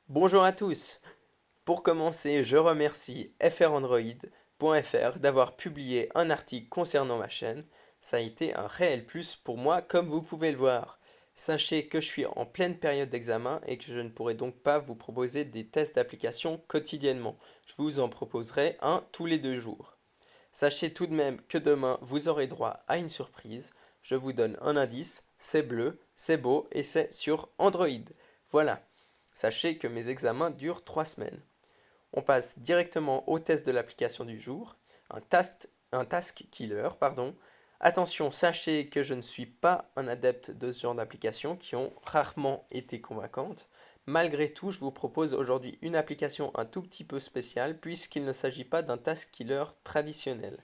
Bonjour à tous. Pour commencer, je remercie frandroid.fr d'avoir publié un article concernant ma chaîne. Ça a été un réel plus pour moi, comme vous pouvez le voir. Sachez que je suis en pleine période d'examen et que je ne pourrai donc pas vous proposer des tests d'application quotidiennement. Je vous en proposerai un tous les 2 jours. Sachez tout de même que demain, vous aurez droit à une surprise. Je vous donne un indice, c'est bleu, c'est beau et c'est sur Android. Voilà. Sachez que mes examens durent 3 semaines. On passe directement au test de l'application du jour, un task killer, pardon. Attention, sachez que je ne suis pas un adepte de ce genre d'applications qui ont rarement été convaincantes. Malgré tout, je vous propose aujourd'hui une application un tout petit peu spéciale puisqu'il ne s'agit pas d'un task killer traditionnel.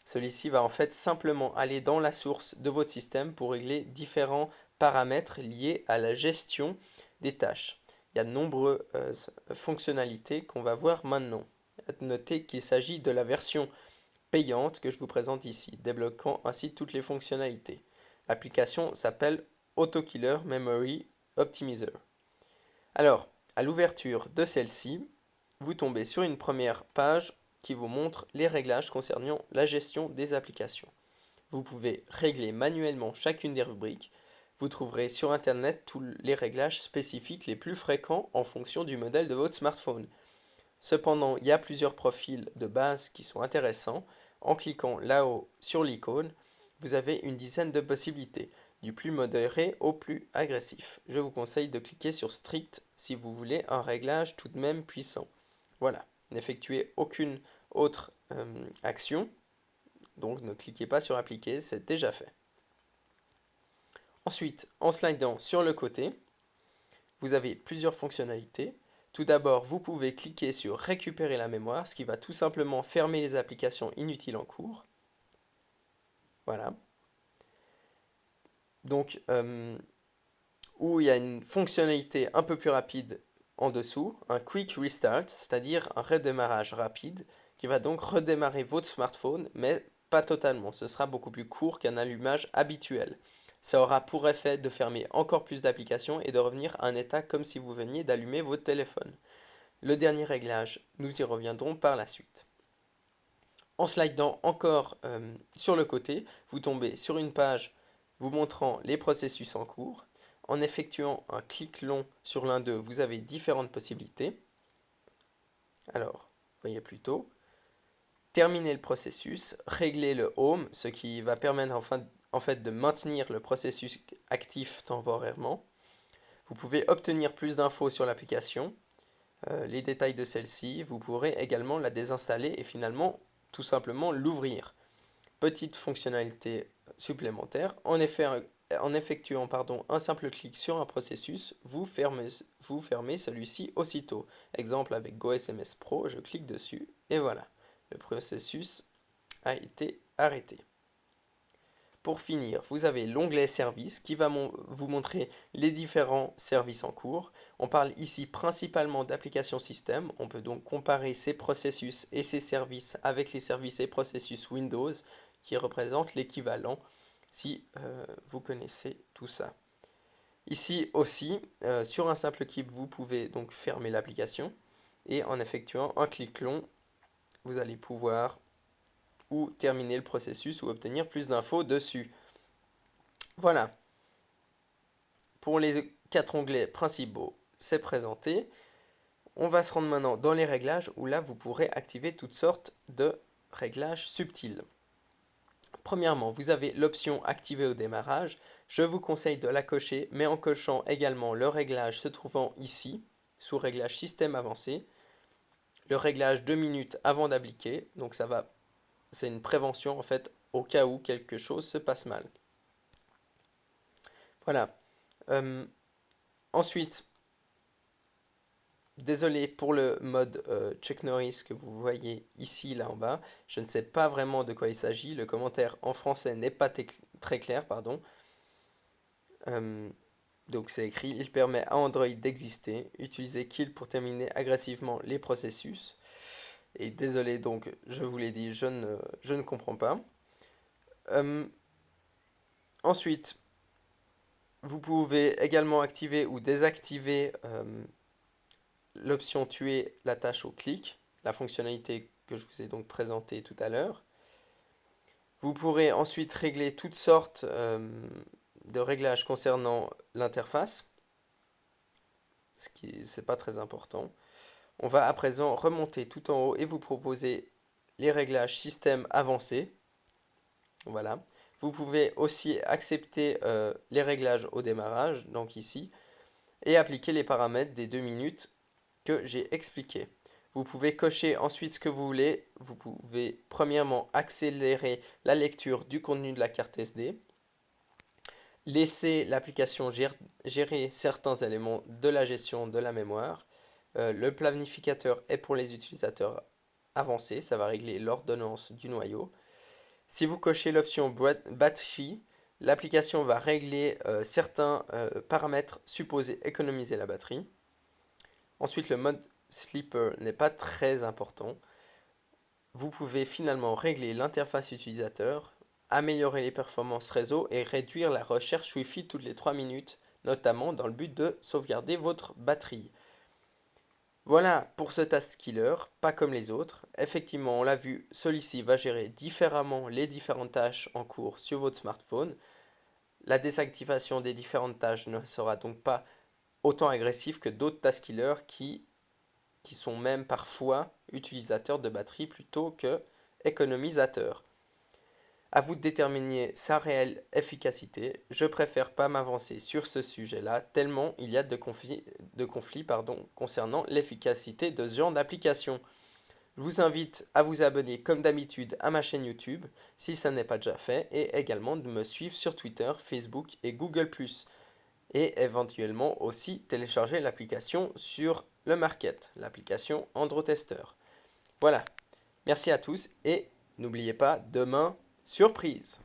Celui-ci va en fait simplement aller dans la source de votre système pour régler différents paramètres liés à la gestion des tâches. Il y a de nombreuses fonctionnalités qu'on va voir maintenant. Notez qu'il s'agit de la version payante que je vous présente ici, débloquant ainsi toutes les fonctionnalités. L'application s'appelle AutoKiller Memory Optimizer. Alors, à l'ouverture de celle-ci, vous tombez sur une première page qui vous montre les réglages concernant la gestion des applications. Vous pouvez régler manuellement chacune des rubriques. Vous trouverez sur Internet tous les réglages spécifiques les plus fréquents en fonction du modèle de votre smartphone. Cependant, il y a plusieurs profils de base qui sont intéressants. En cliquant là-haut sur l'icône, vous avez une dizaine de possibilités, du plus modéré au plus agressif. Je vous conseille de cliquer sur Strict si vous voulez un réglage tout de même puissant. Voilà, n'effectuez aucune autre action, donc ne cliquez pas sur Appliquer, c'est déjà fait. Ensuite, en slidant sur le côté, vous avez plusieurs fonctionnalités. Tout d'abord, vous pouvez cliquer sur Récupérer la mémoire, ce qui va tout simplement fermer les applications inutiles en cours. Voilà. Donc, où il y a une fonctionnalité un peu plus rapide en dessous, un Quick Restart, c'est-à-dire un redémarrage rapide, qui va donc redémarrer votre smartphone, mais pas totalement. Ce sera beaucoup plus court qu'un allumage habituel. Ça aura pour effet de fermer encore plus d'applications et de revenir à un état comme si vous veniez d'allumer votre téléphone. Le dernier réglage, nous y reviendrons par la suite. En slidant encore sur le côté, vous tombez sur une page vous montrant les processus en cours. En effectuant un clic long sur l'un d'eux, vous avez différentes possibilités. Alors, voyez plutôt. Terminer le processus, régler le home, ce qui va permettre en fait de maintenir le processus actif temporairement. Vous pouvez obtenir plus d'infos sur l'application, les détails de celle-ci. Vous pourrez également la désinstaller et finalement tout simplement l'ouvrir. Petite fonctionnalité supplémentaire, en effectuant un simple clic sur un processus, vous fermez celui-ci aussitôt. Exemple avec GoSMS Pro, je clique dessus et voilà, le processus a été arrêté. Pour finir, vous avez l'onglet Services qui va vous montrer les différents services en cours. On parle ici principalement d'applications système. On peut donc comparer ces processus et ces services avec les services et processus Windows qui représentent l'équivalent si vous connaissez tout ça. Ici aussi, sur un simple clic, vous pouvez donc fermer l'application et en effectuant un clic long, vous allez pouvoir ou terminer le processus ou obtenir plus d'infos dessus. Voilà, pour les 4 onglets principaux, c'est présenté. On va se rendre maintenant dans les réglages où là vous pourrez activer toutes sortes de réglages subtils. Premièrement, vous avez l'option activer au démarrage. Je vous conseille de la cocher, mais en cochant également le réglage se trouvant ici, sous réglage système avancé. Le réglage 2 minutes avant d'appliquer, donc c'est une prévention en fait au cas où quelque chose se passe mal. Voilà. Ensuite, désolé pour le mode check noise que vous voyez ici, là en bas. Je ne sais pas vraiment de quoi il s'agit. Le commentaire en français n'est pas très clair, pardon. Euh, donc c'est écrit, il permet à Android d'exister. Utilisez Kill pour terminer agressivement les processus. Et désolé donc, je vous l'ai dit, je ne comprends pas. Euh, Ensuite, vous pouvez également activer ou désactiver l'option tuer la tâche au clic, la fonctionnalité que je vous ai donc présentée tout à l'heure. Vous pourrez ensuite régler toutes sortes de réglages concernant l'interface, ce qui n'est pas très important. On va à présent remonter tout en haut et vous proposer les réglages système avancés. Voilà. Vous pouvez aussi accepter les réglages au démarrage, donc ici, et appliquer les paramètres des 2 minutes que j'ai expliqués. Vous pouvez cocher ensuite ce que vous voulez. Vous pouvez premièrement accélérer la lecture du contenu de la carte SD, laisser l'application gérer certains éléments de la gestion de la mémoire. Le planificateur est pour les utilisateurs avancés, ça va régler l'ordonnance du noyau. Si vous cochez l'option batterie, l'application va régler certains paramètres supposés économiser la batterie. Ensuite, le mode sleeper n'est pas très important. Vous pouvez finalement régler l'interface utilisateur, améliorer les performances réseau et réduire la recherche Wi-Fi toutes les 3 minutes, notamment dans le but de sauvegarder votre batterie. Voilà pour ce task killer, pas comme les autres. Effectivement, on l'a vu, celui-ci va gérer différemment les différentes tâches en cours sur votre smartphone. La désactivation des différentes tâches ne sera donc pas autant agressive que d'autres task killers qui sont même parfois utilisateurs de batterie plutôt que économisateurs. À vous de déterminer sa réelle efficacité. Je préfère pas m'avancer sur ce sujet-là, tellement il y a de conflits concernant l'efficacité de ce genre d'application. Je vous invite à vous abonner comme d'habitude à ma chaîne YouTube, si ça n'est pas déjà fait, et également de me suivre sur Twitter, Facebook et Google+. Et éventuellement aussi télécharger l'application sur le market, l'application AndroTester. Voilà, merci à tous et n'oubliez pas, demain, surprise!